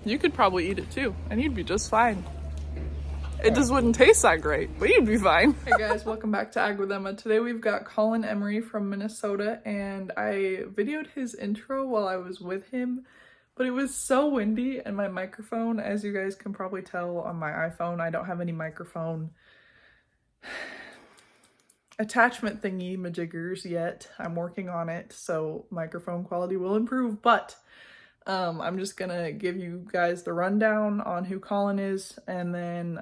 You could probably eat it too, and you'd be just fine. It just wouldn't taste that great, but you'd be fine. Hey guys, welcome back to Ag with Emma. Today we've got Collin Emery from Minnesota, and I videoed his intro while I was with him, but it was so windy, and my microphone, as you guys can probably tell on my iPhone, I don't have any microphone attachment thingy majiggers yet. I'm working on it, so microphone quality will improve, but I'm just gonna give you guys the rundown on who Collin is, and then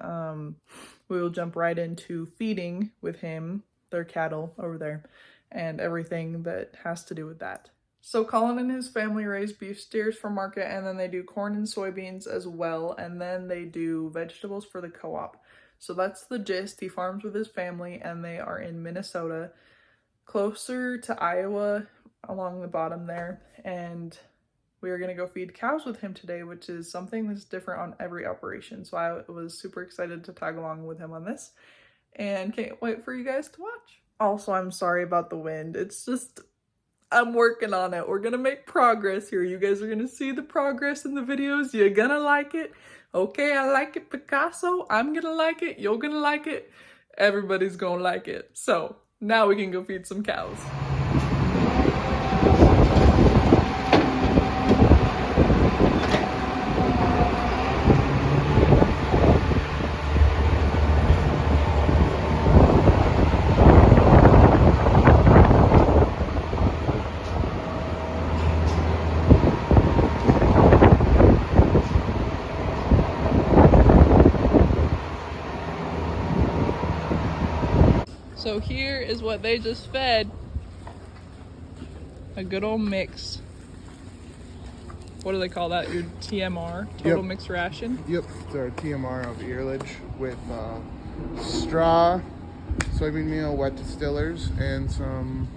we will jump right into feeding with him, their cattle over there, and everything that has to do with that. So Collin and his family raise beef steers for market, and then they do corn and soybeans as well, and then they do vegetables for the co-op. So that's the gist. He farms with his family, and they are in Minnesota, closer to Iowa along the bottom there, and we are going to go feed cows with him today, which is something that's different on every operation. So I was super excited to tag along with him on this and can't wait for you guys to watch. Also, I'm sorry about the wind. It's just, I'm working on it. We're going to make progress here. You guys are going to see the progress in the videos. You're going to like it. Okay, I like it, Picasso. I'm going to like it. You're going to like it. Everybody's going to like it. So now we can go feed some cows. So here is what they just fed. A good old mix. What do they call that? Your TMR? Total mixed ration? Yep, it's our TMR of earlage with straw, soybean meal, wet distillers, and some,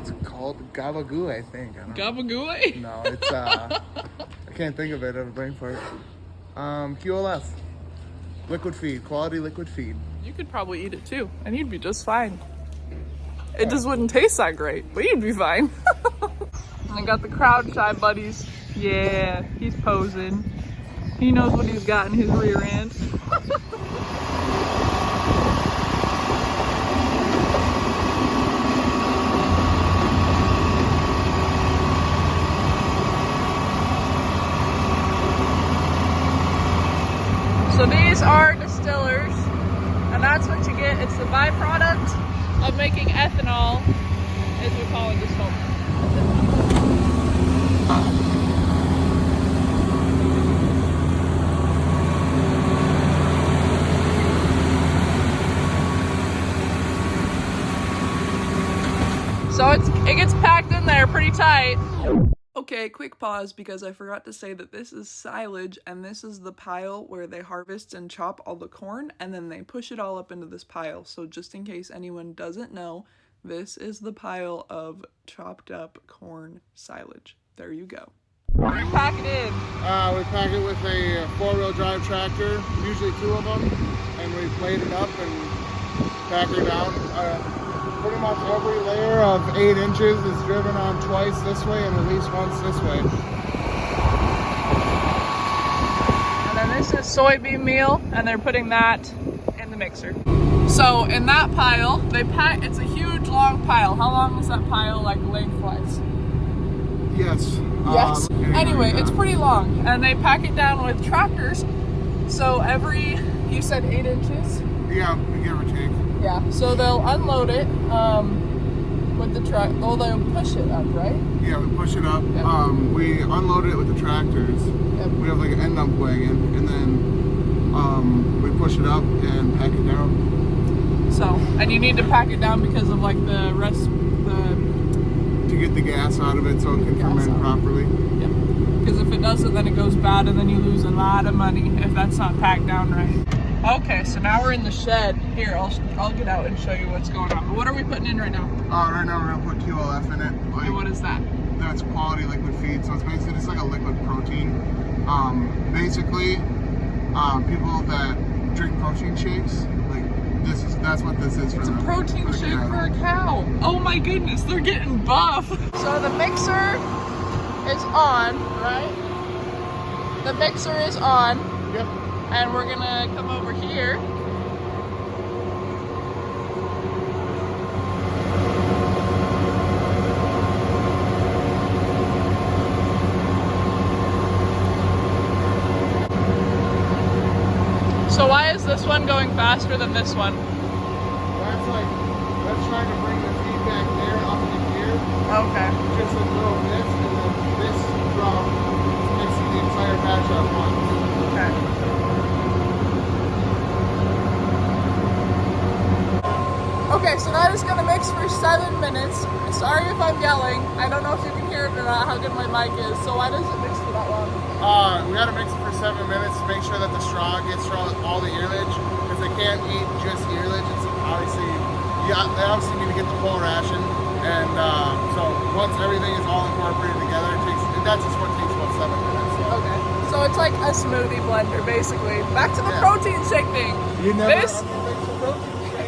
it's called gabagool, I think. Gabagool? No, it's, I can't think of it, I have a brain fart. QLF, liquid feed, quality liquid feed. You could probably eat it too, and you'd be just fine. It just wouldn't taste that great, but you'd be fine. And I got the crowd shy buddies. Yeah, he's posing. He knows what he's got in his rear end. So these are distillers. And that's what you get. It's the byproduct of making ethanol, as we call it this home. So it gets packed in there pretty tight. Okay, quick pause because I forgot to say that this is silage, and this is the pile where they harvest and chop all the corn, and then they push it all up into this pile. So just in case anyone doesn't know, this is the pile of chopped up corn silage. There you go. Where do you pack it in? We pack it with a four-wheel drive tractor, usually two of them, and we plate it up and pack her down. Pretty much every layer of 8 inches is driven on twice this way and released once this way. And then this is soybean meal, and they're putting that in the mixer. So in that pile, they pack, it's a huge long pile. How long is that pile, like lengthwise? Yes. Yes. Anyway, it's pretty long, and they pack it down with tractors. So every, you said 8 inches? Yeah, give or take. Yeah, so they'll unload it with the truck. Oh, they'll push it up, right? Yeah, we push it up. Yep. We unload it with the tractors. Yep. We have like an end dump wagon, and then we push it up and pack it down. So, and you need to pack it down because of like the rest, to get the gas out of it so it can ferment properly. Yep. Because if it doesn't, then it goes bad, and then you lose a lot of money if that's not packed down right. Okay, so now we're in the shed. Here, I'll get out and show you what's going on. But what are we putting in right now? Right now we're gonna put QLF in it. And what is that? That's quality liquid feed, so it's basically just like a liquid protein. Basically, people that drink protein shakes, like that's what this is for them. It's a protein shake for a cow. Oh my goodness, they're getting buff. So the mixer is on, right? the mixer is on. Yep. And we're gonna come over here. So why is this one going faster than this one? That's trying to bring the feedback there up to here. Okay. Just a little bit, and then this drum is mixing the entire batch at once. Okay. Okay, so that is gonna mix for 7 minutes. Sorry if I'm yelling. I don't know if you can hear it or not, how good my mic is. So why does it mix for that long? We gotta mix it for 7 minutes to make sure that the straw gets through all the earlage, because they can't eat just earlage. It's obviously, they obviously need to get the full ration, and so once everything is all incorporated together, that's just what takes about 7 minutes. So. Okay, so it's like a smoothie blender, basically. Back to the protein shake thing. You never This,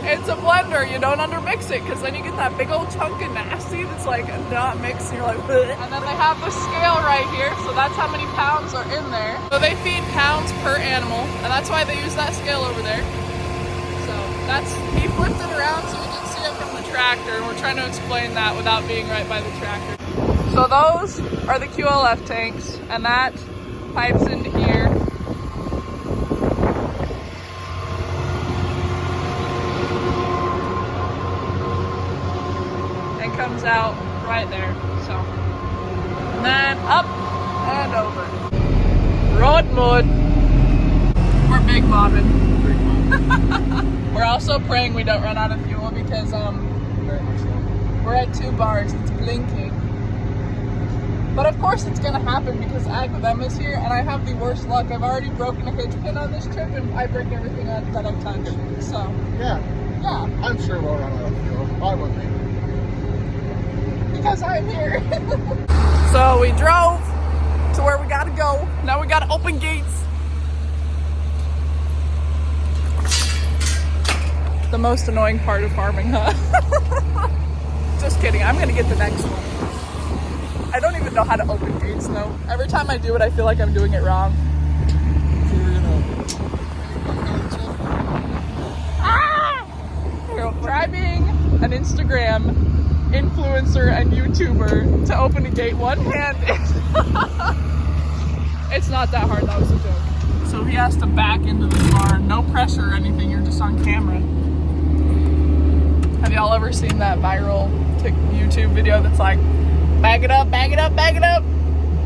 it's a blender. You don't undermix it, because then you get that big old chunk of nasty that's like not mixed, and you're like, bleh. And then they have the scale right here, so that's how many pounds are in there. So they feed pounds per animal, and that's why they use that scale over there. So he flipped it around so we can see it from the tractor, and we're trying to explain that without being right by the tractor. So those are the QLF tanks, and that pipes into here. Comes out right there. So, and then up and over. Road mud. We're big mobbing. We're also praying we don't run out of fuel because we're at 2 bars. It's blinking. But of course it's gonna happen because Ag with Em is here, and I have the worst luck. I've already broken a hitch pin on this trip, and I break everything that I've touched. So yeah, I'm sure we'll run out of fuel. Why would we? Because I'm here. So we drove to where we gotta go. Now we gotta open gates. The most annoying part of farming, huh? Just kidding, I'm gonna get the next one. I don't even know how to open gates though. Every time I do it, I feel like I'm doing it wrong. Try being an Instagram influencer and YouTuber to open a gate one-handed. It's not that hard, that was a joke. So he has to back into the barn. No pressure or anything, you're just on camera. Have y'all ever seen that viral YouTube video that's like, bag it up, bag it up, bag it up?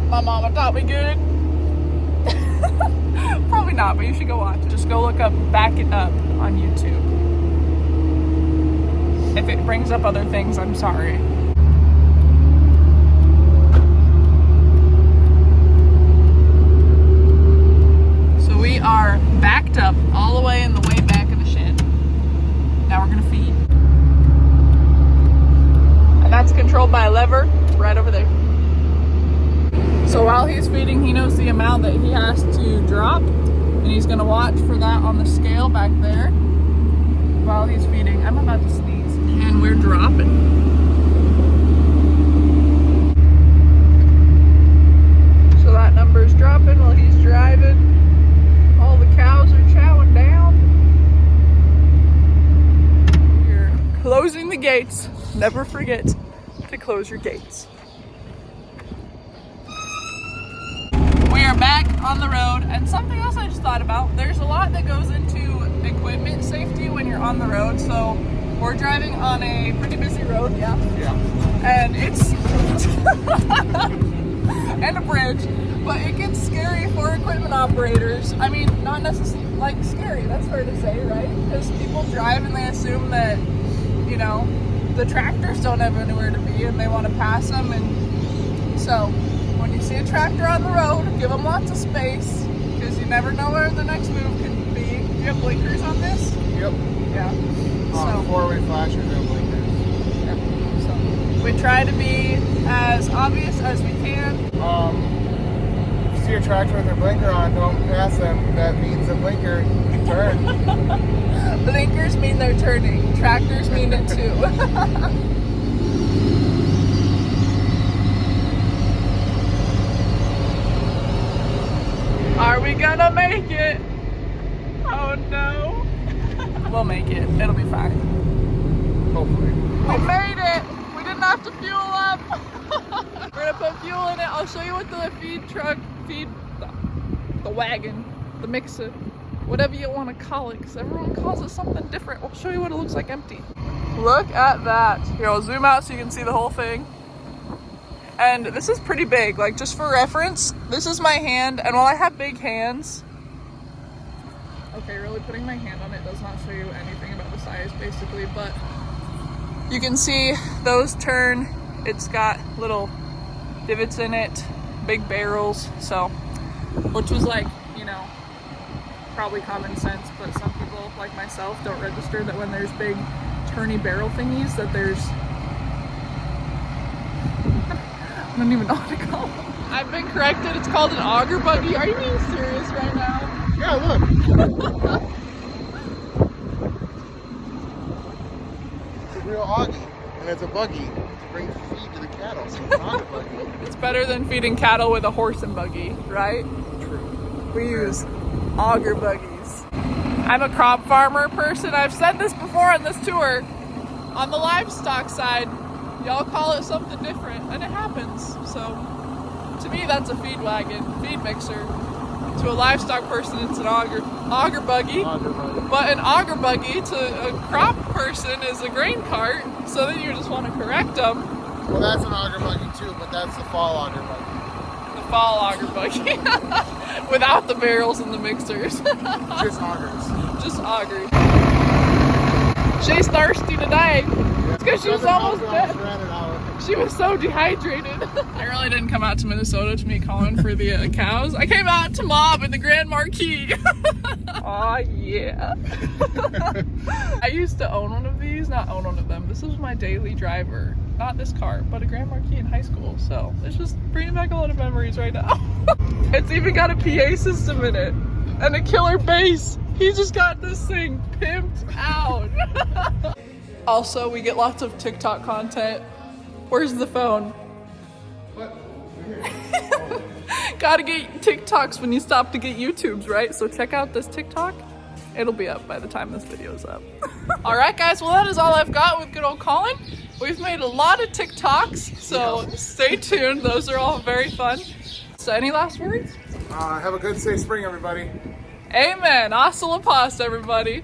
My mama taught me good. Probably not, but you should go watch it. Just go look up Back It Up on YouTube. If it brings up other things, I'm sorry. So we are backed up all the way in the way back of the shed. Now we're gonna feed. And that's controlled by a lever right over there. So while he's feeding, he knows the amount that he has to drop, and he's gonna watch for that on the scale back there. While he's feeding, I'm about to sneeze. And we're dropping. So that number's dropping while he's driving. All the cows are chowing down. We're closing the gates. Never forget to close your gates. We are back on the road, and something else I just thought about. There's a lot that goes into equipment safety when you're on the road. So we're driving on a pretty busy road, yeah? Yeah. And it's... and a bridge. But it gets scary for equipment operators. I mean, not necessarily, like, scary, that's fair to say, right? Because people drive and they assume that, you know, the tractors don't have anywhere to be and they want to pass them. And so, when you see a tractor on the road, give them lots of space, because you never know where the next move can be. Do you have blinkers on this? Yep. Yeah. So, 4-way flashers and blinkers. Yeah. So we try to be as obvious as we can. If you see a tractor with their blinker on, don't pass them. That means a blinker turn. Blinkers mean they're turning. Tractors mean it too. we gonna make it? Oh no. We'll make it. It'll be fine. Hopefully. We made it. We didn't have to fuel up. We're gonna put fuel in it. I'll show you what the the wagon, the mixer, whatever you want to call it, because everyone calls it something different. I'll show you what it looks like empty. Look at that. Here, I'll zoom out so you can see the whole thing. And this is pretty big. Like, just for reference, this is my hand, and while I have big hands, okay, really putting my hand on it does not show you anything about the size, basically, but you can see those turn. It's got little divots in it, big barrels, so, which was like, you know, probably common sense, but some people, like myself, don't register that when there's big turny barrel thingies that there's, I don't even know what to call them. I've been corrected, it's called an auger buggy. Are you being serious right now? Yeah, look. It's a real augie, and it's a buggy to bring feed to the cattle, so it's not a buggy. It's better than feeding cattle with a horse and buggy, right? True. We use auger buggies. I'm a crop farmer person. I've said this before on this tour. On the livestock side, y'all call it something different, and it happens. So, to me, that's a feed wagon, feed mixer. To a livestock person, it's an auger buggy. Auger buggy. But an auger buggy to a crop person is a grain cart. So then you just want to correct them. Well, that's an auger buggy too, but that's the fall auger buggy. The fall auger buggy. Without the barrels and the mixers. Just augers. Just augers. She's thirsty today. It's because she was almost dead. She was so dehydrated. I really didn't come out to Minnesota to meet Collin for the cows. I came out to mob in the Grand Marquis. Aw, yeah. I used to own one of these, not own one of them. This was my daily driver. Not this car, but a Grand Marquis in high school. So it's just bringing back a lot of memories right now. It's even got a PA system in it and a killer bass. He just got this thing pimped out. Also, we get lots of TikTok content. Where's the phone? What? Gotta get TikToks when you stop to get YouTubes, right? So check out this TikTok. It'll be up by the time this video's up. All right, guys, well, that is all I've got with good old Collin. We've made a lot of TikToks, so stay tuned. Those are all very fun. So any last words? Have a good, safe spring, everybody. Amen. Hasta la pasta, everybody.